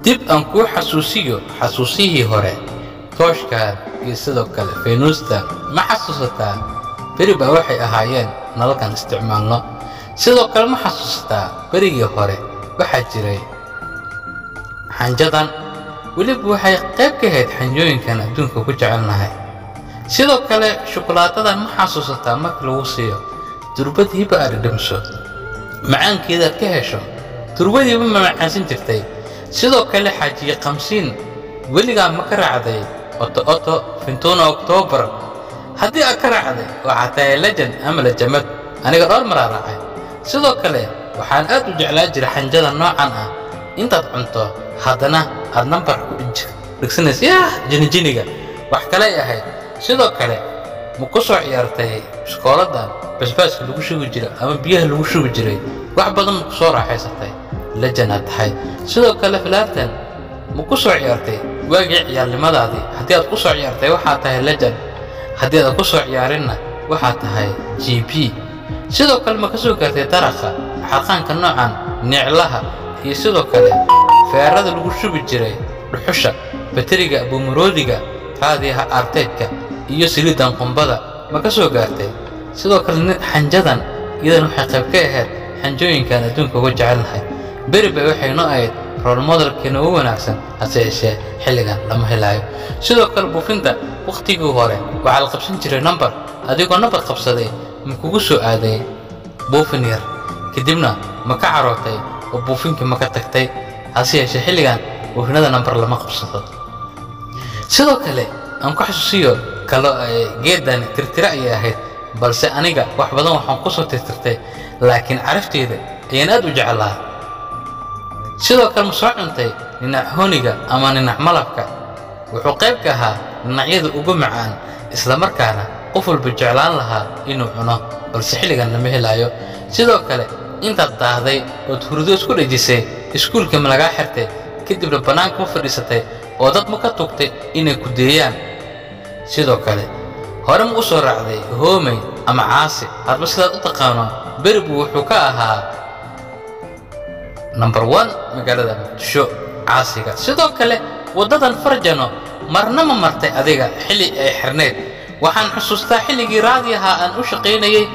dib aan kuu xasuusiyihii hore tooshkan iyo sidoo kale faynuustan ma xasuusataa beri baa waxay ahaayeen nalalkan isticmaalno sidoo kale ma xasuusataa berigii hore waxaa jiray xanjadan weliba waxay qayb ka ahayd xanjooyinkan adduunka ku jecelnahay sidoo kale shukulaatada ma xasuusataa marka lagu siiyo durbadiiba aad dhimso macaankeeda ka hesho durbadiiba ma macaansan jirtay sidoo kale xaajiye 50 weligaa ma ka raacday oto fintuuna October haddii aad ka raacday waxaa tahay legend ama lajamad aniga dhowr mar raacay sidoo kale waxaan aad u jeclaa jiray xanjada noocan ah intaad cunto haddana aad number ku dhigsanaysaa jinijiniga wax kale ay ahayd sidoo kale ma ku soo ciyaartay iskooladan basbaaska lagu shubi jiray ama biyaha lagu shubi jiray wax badan ma ku soo raaxaysatay legend aad tahay sidoo kale filaartan ma ku soo ciyaartay waagii ciyaalnimadaadii haddii aad ku soo ciyaartay waxaa tahay legend haddii aad ku soo ciyaarinna waxaa tahay GP sidoo kale ma ka soo gaartay daraqa xaqaanka noocan niclaha iyo sidoo kale feerada lagu shubi jiray dhuxusha bateriga buumaroodiga raadiyaha arteedka iyo siliidan qumbada ma ka soo gaartay sidoo kale xanjadan iyadan waxay qayb ka ahayd xanjooyinkan adduunka ugu jecelnahay beri bay waxay noo ahayd role modelkeena ugu wanaagsan hase yeeshee xilligan lama helayo sidoo kale buufinta waqtigii hore waxaa la qabsan jiray number adigoo number qabsaday ma kugu soo aaday buufin yar kadibna ma ka carootay oo buufinkii ma ka tagtay hase yeeshee xilligan buufinada number lama qabsado sidoo kale aan ku xasuusiyo kalo geedan tirtira ay ahayd balse aniga wax badan waxaan ku soo tirtirtay laakiin carafteeda ayaan aad u jeclaa sidoo kale ma soo cuntay ninac hooniga ama ninac malabka wuxuu qayb ka ahaa ninacyada ugu macaan isla markaana qof walba jeclaan lahaa inuu cuno balse xilligan lama helayo sidoo kale intaad daahday oo hurdo isku dhajisay iskuulka ma lagaa xirtay kadibna banaanka ma fadhiisatay oo dad ma ka tugtay inay ku deeyaan sidoo kale hore ma u soo raacday hoomay ama caasi hadba sidaad u taqaano beribu wuxuu ka ahaa number 1 magaalada Muqdisho caasiga sidoo kale wadadan Farjano marna ma martay adiga xilli ay xirneed waxaan xusuustaa xilligii raadiyaha aan u shaqeynayay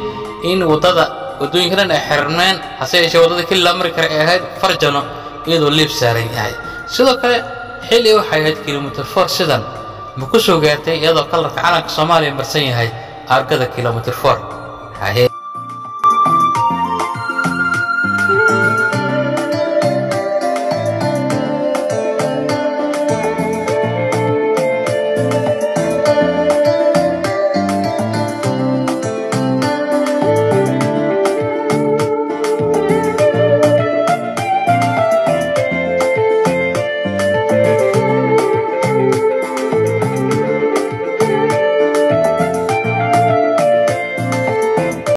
in wadooyinkan ay xirneen hase yeeshee wadada kale la mari kara ay ahayd Farjano iyadoo liib saaran yahay sidoo kale xilli waxay ahayd kilometer 4 sidan ma ku soo gaartay iyadoo kalarka calanka Soomaaliya marsan yahay argada kilometer 4